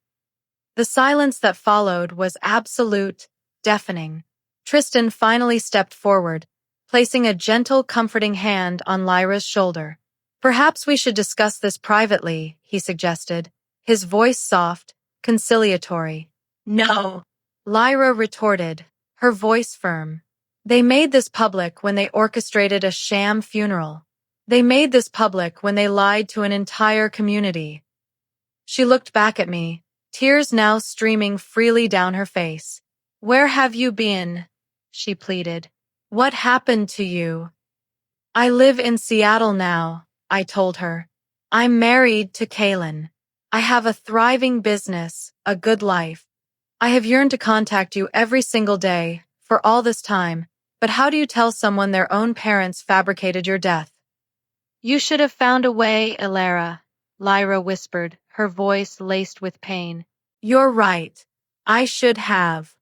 The silence that followed was absolute, deafening. Tristan finally stepped forward, placing a gentle, comforting hand on Lyra's shoulder. Perhaps we should discuss this privately, he suggested, his voice soft, conciliatory. No, Lyra retorted, her voice firm. They made this public when they orchestrated a sham funeral. They made this public when they lied to an entire community. She looked back at me, tears now streaming freely down her face. Where have you been? She pleaded. What happened to you? I live in Seattle now, I told her. I'm married to Kaylin. I have a thriving business, a good life. I have yearned to contact you every single day, for all this time, but how do you tell someone their own parents fabricated your death? You should have found a way, Elara, Lyra whispered, her voice laced with pain. You're right. I should have.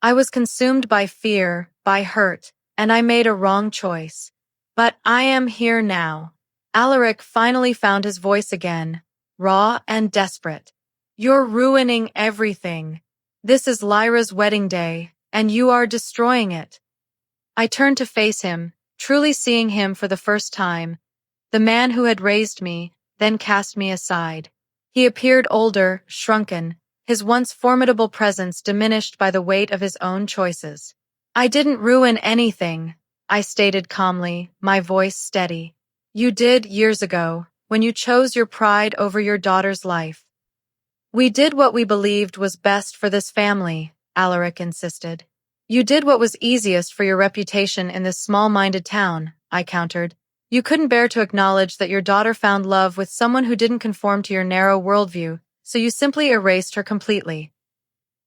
I was consumed by fear, by hurt, and I made a wrong choice. But I am here now. Alaric finally found his voice again, raw and desperate. You're ruining everything. This is Lyra's wedding day, and you are destroying it. I turned to face him, truly seeing him for the first time. The man who had raised me, then cast me aside. He appeared older, shrunken, his once formidable presence diminished by the weight of his own choices. I didn't ruin anything, I stated calmly, my voice steady. You did years ago, when you chose your pride over your daughter's life. We did what we believed was best for this family, Alaric insisted. You did what was easiest for your reputation in this small-minded town, I countered. You couldn't bear to acknowledge that your daughter found love with someone who didn't conform to your narrow worldview, so you simply erased her completely.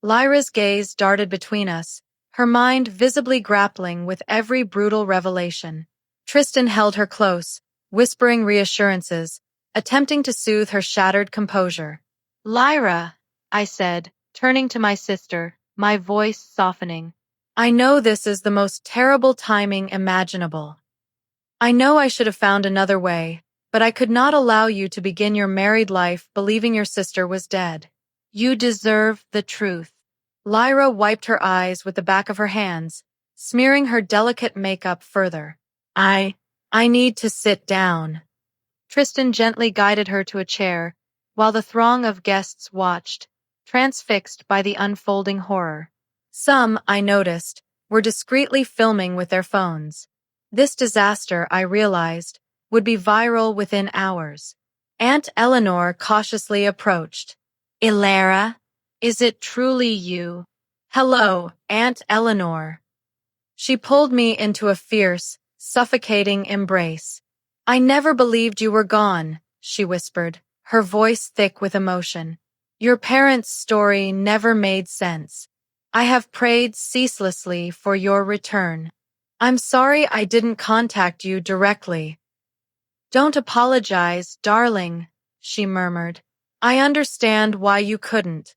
Lyra's gaze darted between us, her mind visibly grappling with every brutal revelation. Tristan held her close, whispering reassurances, attempting to soothe her shattered composure. Lyra, I said, turning to my sister, my voice softening. I know this is the most terrible timing imaginable. I know I should have found another way, but I could not allow you to begin your married life believing your sister was dead. You deserve the truth. Lyra wiped her eyes with the back of her hands, smearing her delicate makeup further. I need to sit down. Tristan gently guided her to a chair, while the throng of guests watched, transfixed by the unfolding horror. Some, I noticed, were discreetly filming with their phones. This disaster, I realized, would be viral within hours. Aunt Eleanor cautiously approached. Elara, is it truly you? Hello, Aunt Eleanor. She pulled me into a fierce, suffocating embrace. I never believed you were gone, she whispered, her voice thick with emotion. Your parents' story never made sense. I have prayed ceaselessly for your return. I'm sorry I didn't contact you directly. Don't apologize, darling, she murmured. I understand why you couldn't.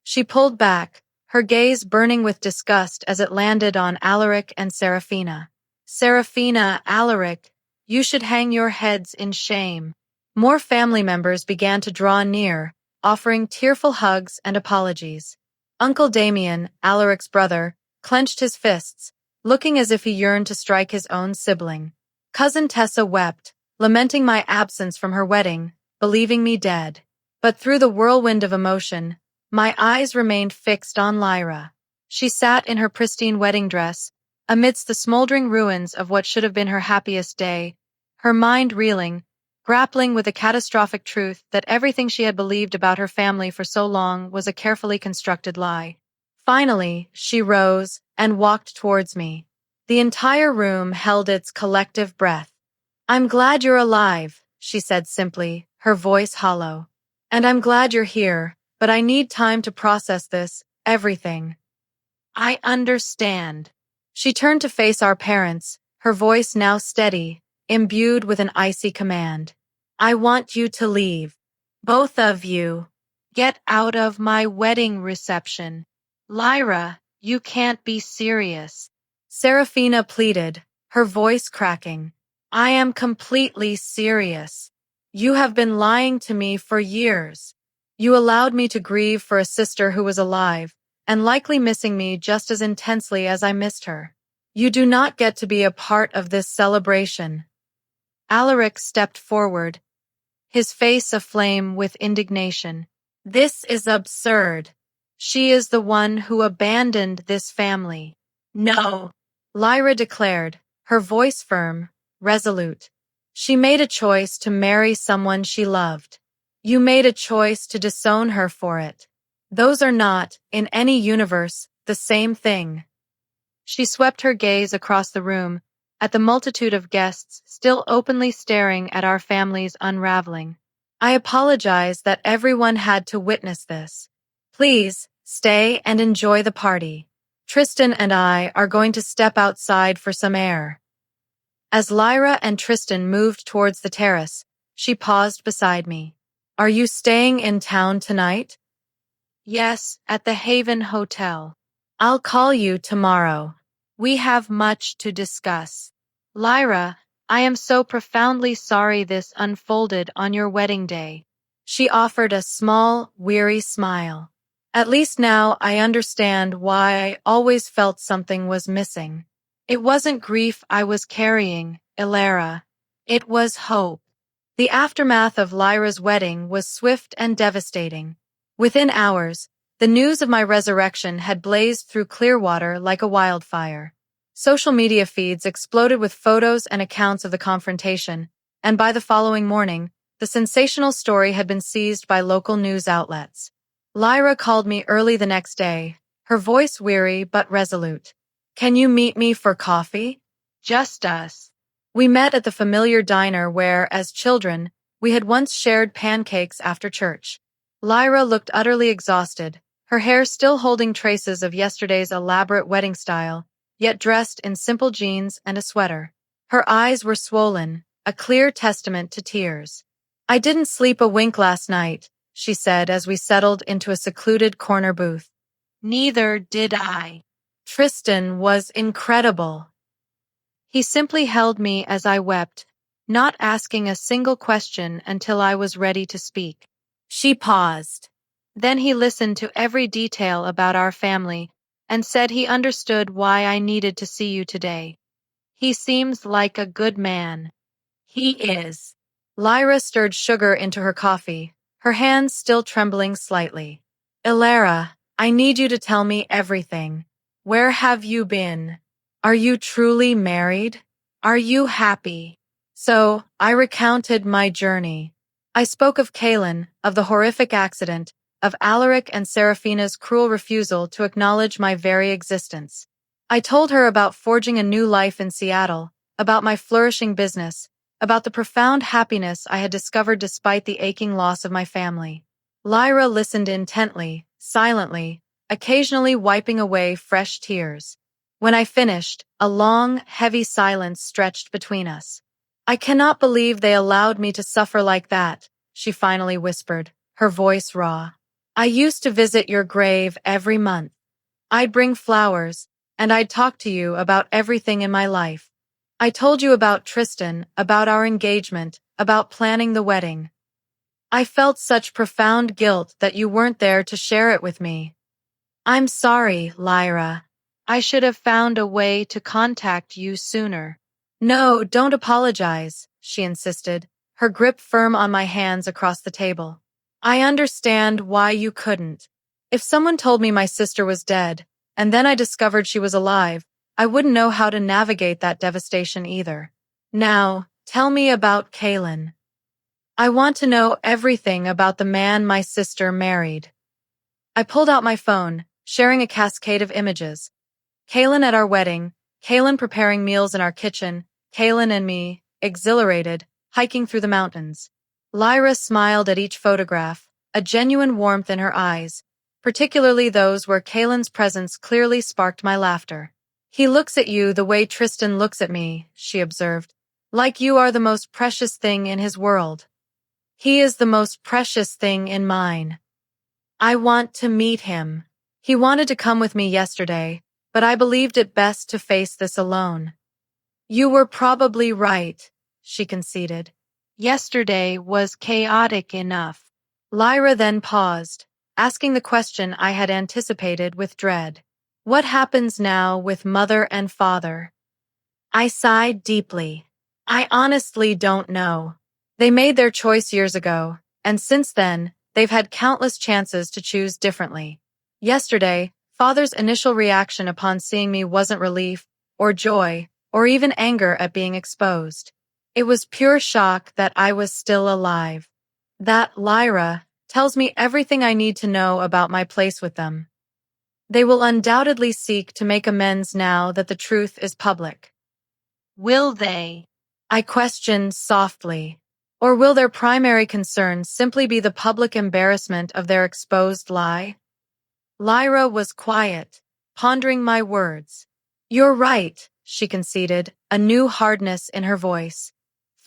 She pulled back, her gaze burning with disgust as it landed on Alaric and Serafina. Serafina, Alaric, you should hang your heads in shame. More family members began to draw near, offering tearful hugs and apologies. Uncle Damien, Alaric's brother, clenched his fists, looking as if he yearned to strike his own sibling. Cousin Tessa wept, lamenting my absence from her wedding, believing me dead. But through the whirlwind of emotion, my eyes remained fixed on Lyra. She sat in her pristine wedding dress, amidst the smoldering ruins of what should have been her happiest day, her mind reeling, grappling with the catastrophic truth that everything she had believed about her family for so long was a carefully constructed lie. Finally, she rose and walked towards me. The entire room held its collective breath. I'm glad you're alive, she said simply, her voice hollow. And I'm glad you're here, but I need time to process this, everything. I understand. She turned to face our parents, her voice now steady, imbued with an icy command. I want you to leave. Both of you. Get out of my wedding reception. Lyra, you can't be serious. Serafina pleaded, her voice cracking. I am completely serious. You have been lying to me for years. You allowed me to grieve for a sister who was alive, and likely missing me just as intensely as I missed her. You do not get to be a part of this celebration. Alaric stepped forward, his face aflame with indignation. This is absurd. She is the one who abandoned this family. No, Lyra declared, her voice firm, resolute. She made a choice to marry someone she loved. You made a choice to disown her for it. Those are not, in any universe, the same thing. She swept her gaze across the room, at the multitude of guests still openly staring at our family's unraveling. I apologize that everyone had to witness this. Please, stay and enjoy the party. Tristan and I are going to step outside for some air. As Lyra and Tristan moved towards the terrace, she paused beside me. Are you staying in town tonight? Yes, at the Haven Hotel. I'll call you tomorrow. We have much to discuss. Lyra, I am so profoundly sorry this unfolded on your wedding day. She offered a small, weary smile. At least now I understand why I always felt something was missing. It wasn't grief I was carrying, Ilara. It was hope. The aftermath of Lyra's wedding was swift and devastating. Within hours, the news of my resurrection had blazed through Clearwater like a wildfire. Social media feeds exploded with photos and accounts of the confrontation, and by the following morning, the sensational story had been seized by local news outlets. Lyra called me early the next day, her voice weary but resolute. Can you meet me for coffee? Just us. We met at the familiar diner where, as children, we had once shared pancakes after church. Lyra looked utterly exhausted, her hair still holding traces of yesterday's elaborate wedding style, yet dressed in simple jeans and a sweater. Her eyes were swollen, a clear testament to tears. I didn't sleep a wink last night, she said as we settled into a secluded corner booth. Neither did I. Tristan was incredible. He simply held me as I wept, not asking a single question until I was ready to speak. She paused. Then he listened to every detail about our family and said he understood why I needed to see you today. He seems like a good man. He is. Lyra stirred sugar into her coffee, her hands still trembling slightly. Ilara, I need you to tell me everything. Where have you been? Are you truly married? Are you happy? So, I recounted my journey. I spoke of Kaelin, of the horrific accident, of Alaric and Seraphina's cruel refusal to acknowledge my very existence. I told her about forging a new life in Seattle, about my flourishing business, about the profound happiness I had discovered despite the aching loss of my family. Lyra listened intently, silently, occasionally wiping away fresh tears. When I finished, a long, heavy silence stretched between us. I cannot believe they allowed me to suffer like that, she finally whispered, her voice raw. I used to visit your grave every month. I'd bring flowers, and I'd talk to you about everything in my life. I told you about Tristan, about our engagement, about planning the wedding. I felt such profound guilt that you weren't there to share it with me. I'm sorry, Lyra. I should have found a way to contact you sooner. No, don't apologize, she insisted, her grip firm on my hands across the table. I understand why you couldn't. If someone told me my sister was dead, and then I discovered she was alive, I wouldn't know how to navigate that devastation either. Now, tell me about Kaelin. I want to know everything about the man my sister married. I pulled out my phone, sharing a cascade of images. Kaelin at our wedding, Kaelin preparing meals in our kitchen, Kaelin and me, exhilarated, hiking through the mountains. Lyra smiled at each photograph, a genuine warmth in her eyes, particularly those where Kaelin's presence clearly sparked my laughter. He looks at you the way Tristan looks at me, she observed, like you are the most precious thing in his world. He is the most precious thing in mine. I want to meet him. He wanted to come with me yesterday, but I believed it best to face this alone. You were probably right, she conceded. Yesterday was chaotic enough. Lyra then paused, asking the question I had anticipated with dread. What happens now with mother and father? I sighed deeply. I honestly don't know. They made their choice years ago, and since then, they've had countless chances to choose differently. Yesterday, Father's initial reaction upon seeing me wasn't relief, or joy, or even anger at being exposed. It was pure shock that I was still alive. That Lyra tells me everything I need to know about my place with them. They will undoubtedly seek to make amends now that the truth is public. Will they? I questioned softly. Or will their primary concern simply be the public embarrassment of their exposed lie? Lyra was quiet, pondering my words. You're right, she conceded, a new hardness in her voice.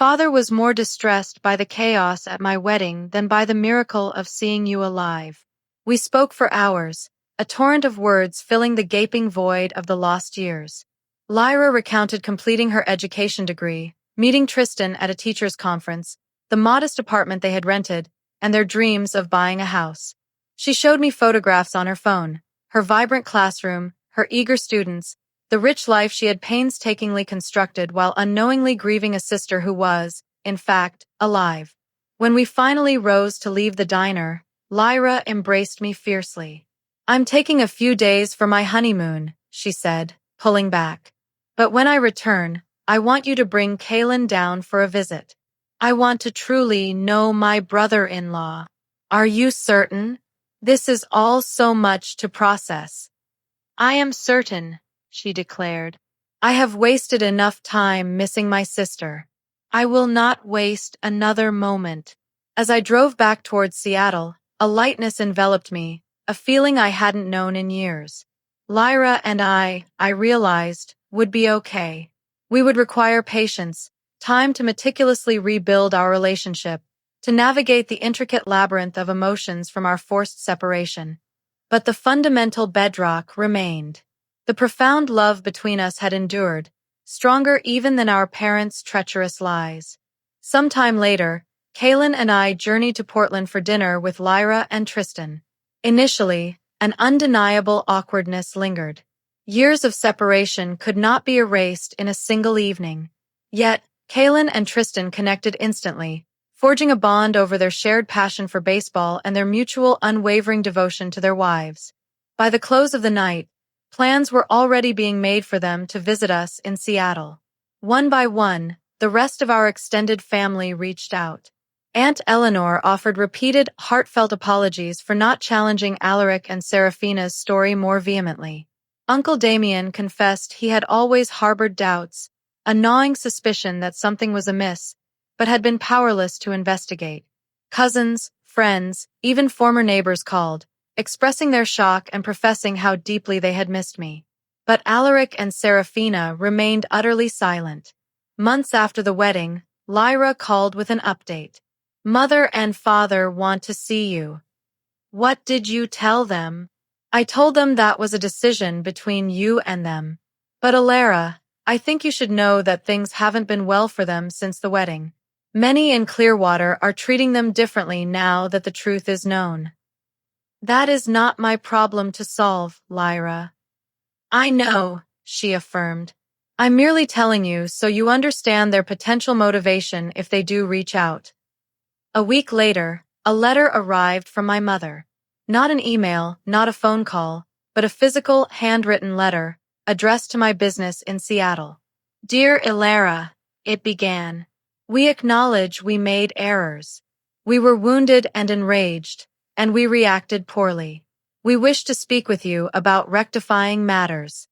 Father was more distressed by the chaos at my wedding than by the miracle of seeing you alive. We spoke for hours, a torrent of words filling the gaping void of the lost years. Lyra recounted completing her education degree, meeting Tristan at a teacher's conference, the modest apartment they had rented, and their dreams of buying a house. She showed me photographs on her phone, her vibrant classroom, her eager students, the rich life she had painstakingly constructed while unknowingly grieving a sister who was, in fact, alive. When we finally rose to leave the diner, Lyra embraced me fiercely. I'm taking a few days for my honeymoon, she said, pulling back. But when I return, I want you to bring Kaylin down for a visit. I want to truly know my brother-in-law. Are you certain? This is all so much to process. I am certain, she declared. I have wasted enough time missing my sister. I will not waste another moment. As I drove back towards Seattle, a lightness enveloped me, a feeling I hadn't known in years. Lyra and I realized, would be okay. We would require patience, time to meticulously rebuild our relationship, to navigate the intricate labyrinth of emotions from our forced separation. But the fundamental bedrock remained. The profound love between us had endured, stronger even than our parents' treacherous lies. Sometime later, Kaylin and I journeyed to Portland for dinner with Lyra and Tristan. Initially, an undeniable awkwardness lingered. Years of separation could not be erased in a single evening. Yet, Kaylin and Tristan connected instantly, forging a bond over their shared passion for baseball and their mutual unwavering devotion to their wives. By the close of the night, plans were already being made for them to visit us in Seattle. One by one, the rest of our extended family reached out. Aunt Eleanor offered repeated, heartfelt apologies for not challenging Alaric and Seraphina's story more vehemently. Uncle Damien confessed he had always harbored doubts, a gnawing suspicion that something was amiss, but had been powerless to investigate. Cousins, friends, even former neighbors called, expressing their shock and professing how deeply they had missed me. But Alaric and Seraphina remained utterly silent. Months after the wedding, Lyra called with an update. Mother and father want to see you. What did you tell them? I told them that was a decision between you and them. But Alara, I think you should know that things haven't been well for them since the wedding. Many in Clearwater are treating them differently now that the truth is known. That is not my problem to solve, Lyra. I know, she affirmed. I'm merely telling you so you understand their potential motivation if they do reach out. A week later, a letter arrived from my mother. Not an email, not a phone call, but a physical, handwritten letter, addressed to my business in Seattle. Dear Ilara, it began. We acknowledge we made errors. We were wounded and enraged, and we reacted poorly. We wish to speak with you about rectifying matters.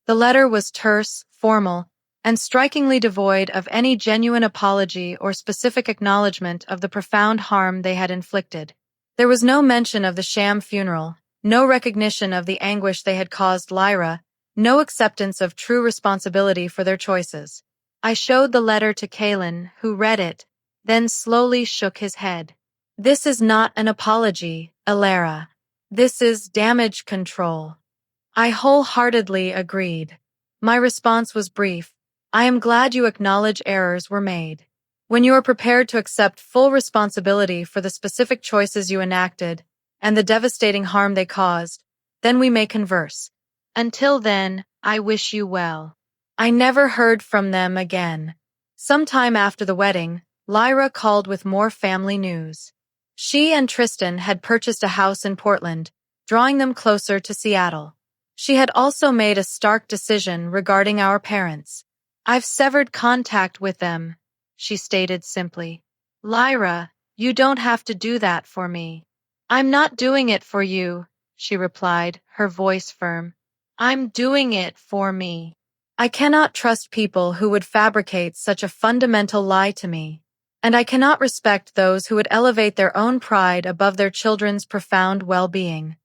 The letter was terse, formal, and strikingly devoid of any genuine apology or specific acknowledgement of the profound harm they had inflicted. There was no mention of the sham funeral, no recognition of the anguish they had caused Lyra, no acceptance of true responsibility for their choices. I showed the letter to Kaylin, who read it, then slowly shook his head. This is not an apology, Alara. This is damage control. I wholeheartedly agreed. My response was brief. I am glad you acknowledge errors were made. When you are prepared to accept full responsibility for the specific choices you enacted and the devastating harm they caused, then we may converse. Until then, I wish you well. I never heard from them again. Sometime after the wedding, Lyra called with more family news. She and Tristan had purchased a house in Portland, drawing them closer to Seattle. She had also made a stark decision regarding our parents. I've severed contact with them, she stated simply. Lyra, you don't have to do that for me. I'm not doing it for you, she replied, her voice firm. I'm doing it for me. I cannot trust people who would fabricate such a fundamental lie to me. And I cannot respect those who would elevate their own pride above their children's profound well-being.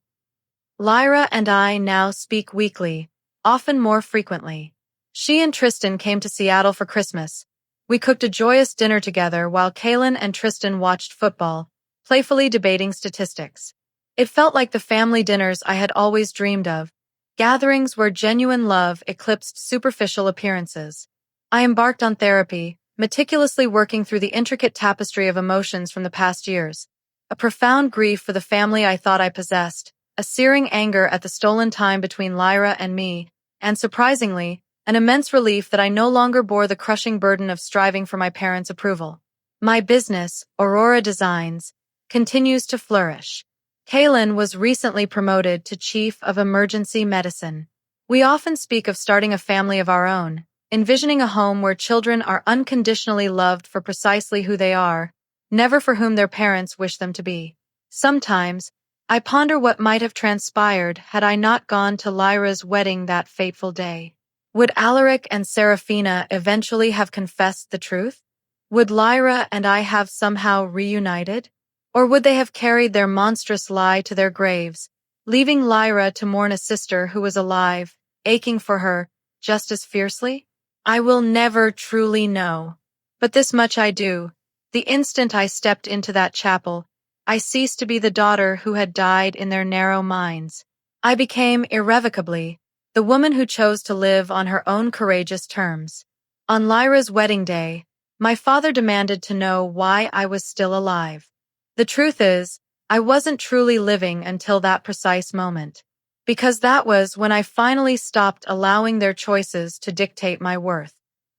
Lyra and I now speak weekly, often more frequently. She and Tristan came to Seattle for Christmas. We cooked a joyous dinner together while Kaylin and Tristan watched football, playfully debating statistics. It felt like the family dinners I had always dreamed of, gatherings where genuine love eclipsed superficial appearances. I embarked on therapy, meticulously working through the intricate tapestry of emotions from the past years. A profound grief for the family I thought I possessed, a searing anger at the stolen time between Lyra and me, and surprisingly, an immense relief that I no longer bore the crushing burden of striving for my parents' approval. My business, Aurora Designs, continues to flourish. Kaylin was recently promoted to Chief of Emergency Medicine. We often speak of starting a family of our own, envisioning a home where children are unconditionally loved for precisely who they are, never for whom their parents wish them to be. Sometimes, I ponder what might have transpired had I not gone to Lyra's wedding that fateful day. Would Alaric and Serafina eventually have confessed the truth? Would Lyra and I have somehow reunited? Or would they have carried their monstrous lie to their graves, leaving Lyra to mourn a sister who was alive, aching for her, just as fiercely? I will never truly know. But this much I do. The instant I stepped into that chapel, I ceased to be the daughter who had died in their narrow minds. I became, irrevocably, the woman who chose to live on her own courageous terms. On Lyra's wedding day, my father demanded to know why I was still alive. The truth is, I wasn't truly living until that precise moment. Because that was when I finally stopped allowing their choices to dictate my worth.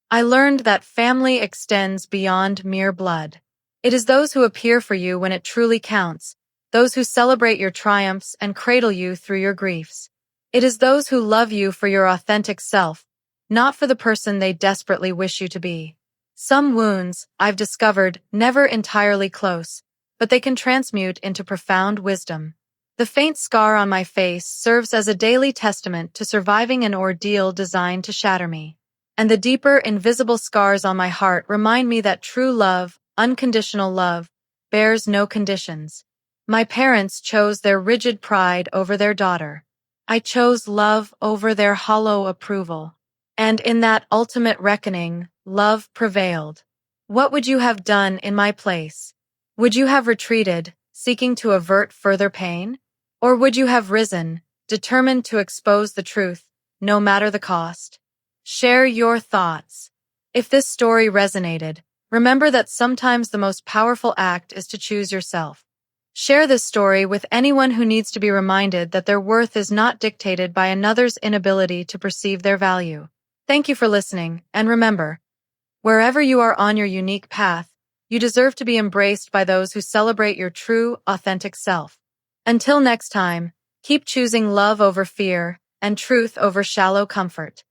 I learned that family extends beyond mere blood. It is those who appear for you when it truly counts, those who celebrate your triumphs and cradle you through your griefs. It is those who love you for your authentic self, not for the person they desperately wish you to be. Some wounds, I've discovered, never entirely close, but they can transmute into profound wisdom. The faint scar on my face serves as a daily testament to surviving an ordeal designed to shatter me. And the deeper, invisible scars on my heart remind me that true love, unconditional love, bears no conditions. My parents chose their rigid pride over their daughter. I chose love over their hollow approval. And in that ultimate reckoning, love prevailed. What would you have done in my place? Would you have retreated, seeking to avert further pain? Or would you have risen, determined to expose the truth, no matter the cost? Share your thoughts. If this story resonated, remember that sometimes the most powerful act is to choose yourself. Share this story with anyone who needs to be reminded that their worth is not dictated by another's inability to perceive their value. Thank you for listening, and remember, wherever you are on your unique path, you deserve to be embraced by those who celebrate your true, authentic self. Until next time, keep choosing love over fear and truth over shallow comfort.